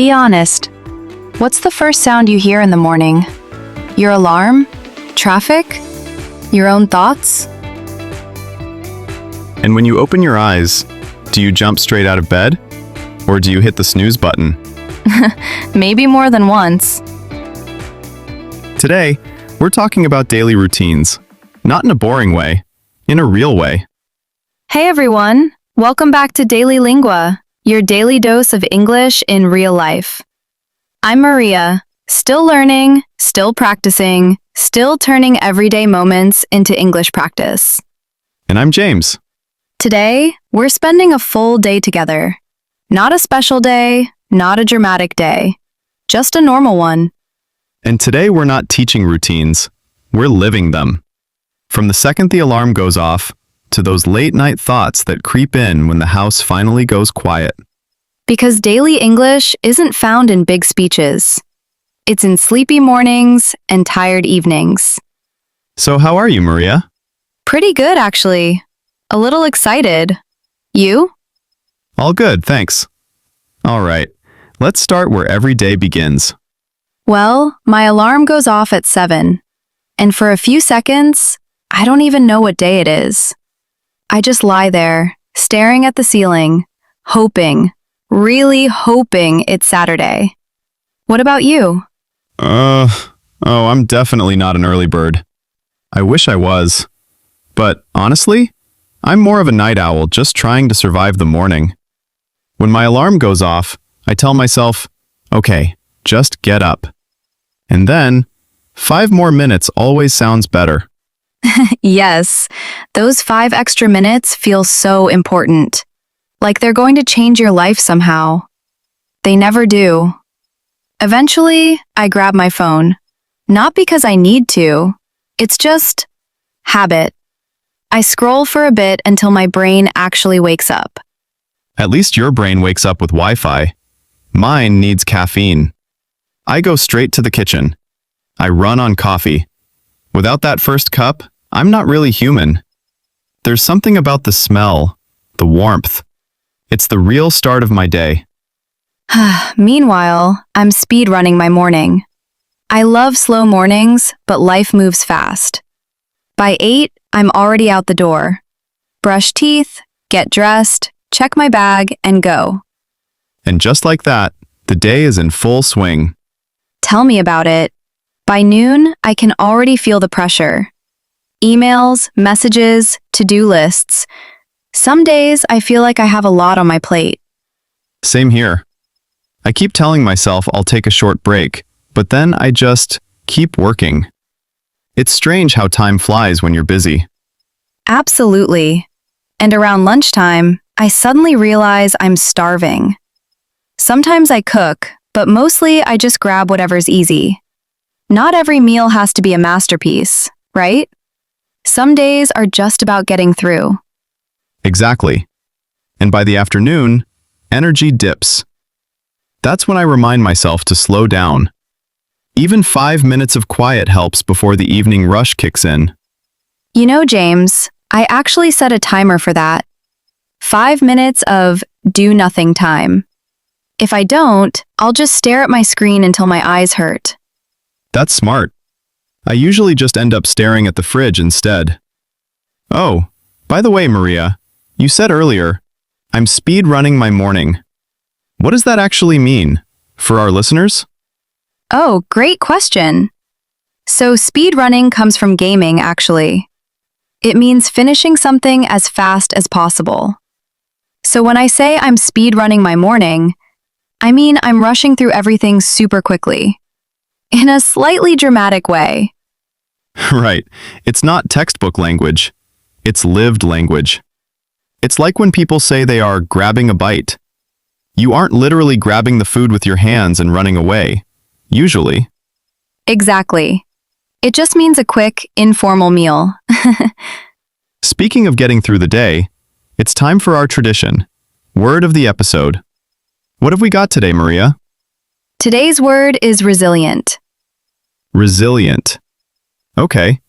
Be honest. What's the first sound you hear in the morning? Your alarm? Traffic? Your own thoughts? And when you open your eyes, do you jump straight out of bed? Or do you hit the snooze button? Maybe more than once. Today, we're talking about daily routines. Not in a boring way, in a real way. Hey everyone! Welcome back to Daily Lingua, your daily dose of English in real life. I'm Maria, still learning, still practicing, still turning everyday moments into English practice. And I'm James. Today, we're spending a full day together. Not a special day, not a dramatic day. Just a normal one. And today we're not teaching routines, we're living them. From the second the alarm goes off, to those late-night thoughts that creep in when the house finally goes quiet. Because daily English isn't found in big speeches. It's in sleepy mornings and tired evenings. So how are you, Maria? Pretty good, actually. A little excited. You? All good, thanks. All right, let's start where every day begins. Well, my alarm goes off at 7. And for a few seconds, I don't even know what day it is. I just lie there, staring at the ceiling, hoping, really hoping it's Saturday. What about you? I'm definitely not an early bird. I wish I was. But honestly, I'm more of a night owl just trying to survive the morning. When my alarm goes off, I tell myself, okay, just get up. And then, 5 more minutes always sounds better. Yes, those 5 extra minutes feel so important. Like they're going to change your life somehow. They never do. Eventually, I grab my phone. Not because I need to. It's just habit. I scroll for a bit until my brain actually wakes up. At least your brain wakes up with Wi-Fi. Mine needs caffeine. I go straight to the kitchen. I run on coffee. Without that first cup, I'm not really human. There's something about the smell, the warmth. It's the real start of my day. Meanwhile, I'm speed running my morning. I love slow mornings, but life moves fast. By 8, I'm already out the door. Brush teeth, get dressed, check my bag, and go. And just like that, the day is in full swing. Tell me about it. By noon, I can already feel the pressure. Emails, messages, to-do lists. Some days I feel like I have a lot on my plate. Same here. I keep telling myself I'll take a short break, but then I just keep working. It's strange how time flies when you're busy. Absolutely. And around lunchtime, I suddenly realize I'm starving. Sometimes I cook, but mostly I just grab whatever's easy. Not every meal has to be a masterpiece, right? Some days are just about getting through. Exactly. And by the afternoon, energy dips. That's when I remind myself to slow down. Even 5 minutes of quiet helps before the evening rush kicks in. You know, James, I actually set a timer for that. 5 minutes of do-nothing time. If I don't, I'll just stare at my screen until my eyes hurt. That's smart. I usually just end up staring at the fridge instead. Oh, by the way, Maria, you said earlier, I'm speed running my morning. What does that actually mean for our listeners? Oh, great question. So speed running comes from gaming, actually. It means finishing something as fast as possible. So when I say I'm speed running my morning, I mean I'm rushing through everything super quickly. In a slightly dramatic way. Right. It's not textbook language. It's lived language. It's like when people say they are grabbing a bite. You aren't literally grabbing the food with your hands and running away, usually. Exactly. It just means a quick, informal meal. Speaking of getting through the day, it's time for our tradition, word of the episode. What have we got today, Maria? Today's word is resilient. Resilient. Okay.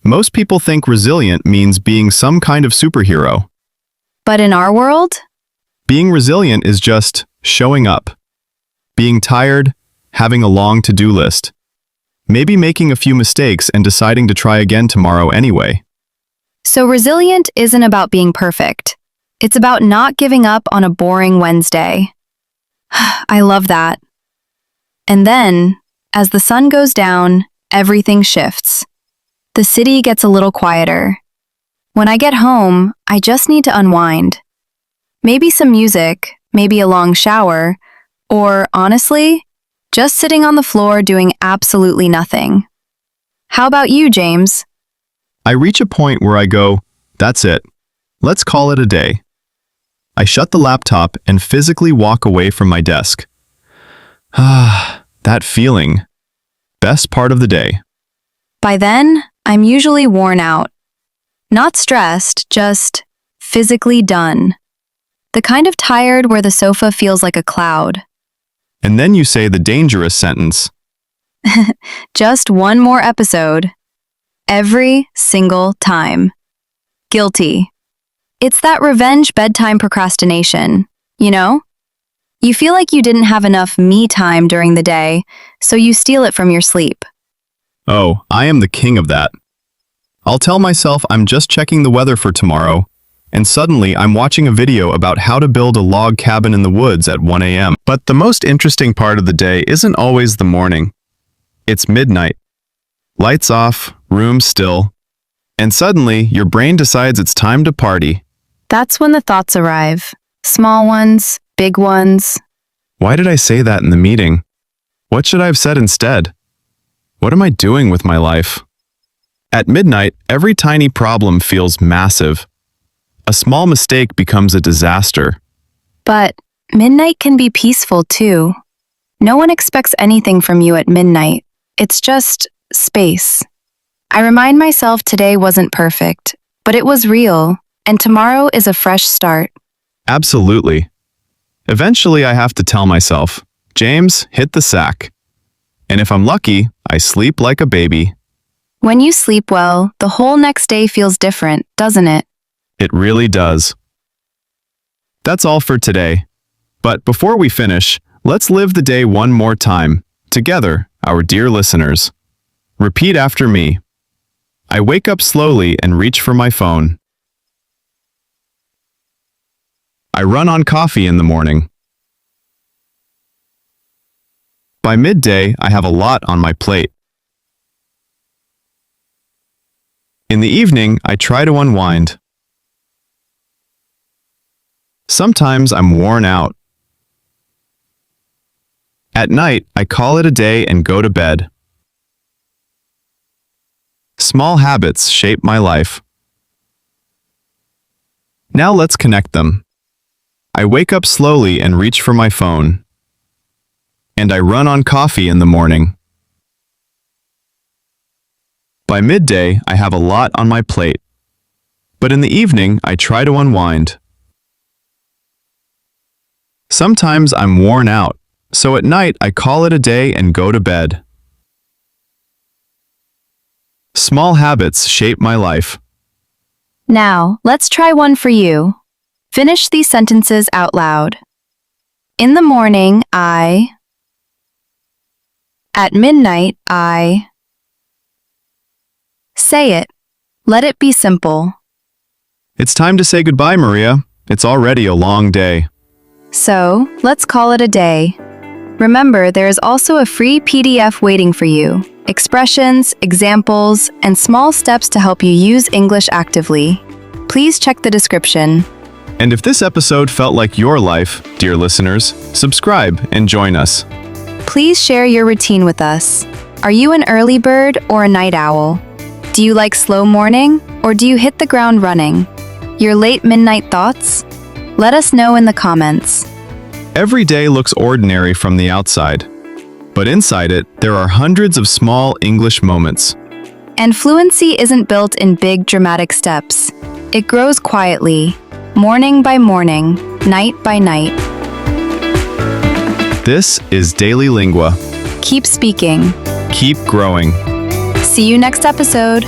Most people think resilient means being some kind of superhero. But in our world, Being resilient is just showing up. being tired, having a long to-do list. Maybe making a few mistakes and deciding to try again tomorrow anyway. So resilient isn't about being perfect. It's about not giving up on a boring Wednesday. I love that. And then, as the sun goes down, everything shifts. The city gets a little quieter. When I get home, I just need to unwind. Maybe some music, maybe a long shower, or, honestly, just sitting on the floor doing absolutely nothing. How about you, James? I reach a point where I go, that's it. Let's call it a day. I shut the laptop and physically walk away from my desk. That feeling. Best part of the day. By then, I'm usually worn out. Not stressed, just physically done. The kind of tired where the sofa feels like a cloud. And then you say the dangerous sentence. Just one more episode. Every single time. Guilty. It's that revenge bedtime procrastination, you know? You feel like you didn't have enough me time during the day, so you steal it from your sleep. Oh, I am the king of that. I'll tell myself I'm just checking the weather for tomorrow, and suddenly I'm watching a video about how to build a log cabin in the woods at 1 a.m. But the most interesting part of the day isn't always the morning. It's midnight. Lights off, room still, and suddenly your brain decides it's time to party. That's when the thoughts arrive. Small ones, big ones. Why did I say that in the meeting? What should I have said instead? What am I doing with my life? At midnight, every tiny problem feels massive. A small mistake becomes a disaster. But midnight can be peaceful too. No one expects anything from you at midnight. It's just space. I remind myself today wasn't perfect, but it was real, and tomorrow is a fresh start. Absolutely. Eventually, I have to tell myself, James, hit the sack. And if I'm lucky, I sleep like a baby. When you sleep well, the whole next day feels different, doesn't it? It really does. That's all for today. But before we finish, let's live the day one more time, together, our dear listeners. Repeat after me. I wake up slowly and reach for my phone. I run on coffee in the morning. By midday, I have a lot on my plate. In the evening, I try to unwind. Sometimes I'm worn out. At night, I call it a day and go to bed. Small habits shape my life. Now let's connect them. I wake up slowly and reach for my phone. And I run on coffee in the morning. By midday, I have a lot on my plate. But in the evening, I try to unwind. Sometimes I'm worn out, so at night I call it a day and go to bed. Small habits shape my life. Now, let's try one for you. Finish these sentences out loud. In the morning, I. At midnight, I. Say it. Let it be simple. It's time to say goodbye, Maria. It's already a long day. So, let's call it a day. Remember, there is also a free PDF waiting for you. Expressions, examples, and small steps to help you use English actively. Please check the description. And if this episode felt like your life, dear listeners, subscribe and join us. Please share your routine with us. Are you an early bird or a night owl? Do you like slow morning or do you hit the ground running? Your late midnight thoughts? Let us know in the comments. Every day looks ordinary from the outside, but inside it, there are hundreds of small English moments. And fluency isn't built in big dramatic steps. It grows quietly, morning by morning, night by night. This is Daily Lingua. Keep speaking. Keep growing. See you next episode.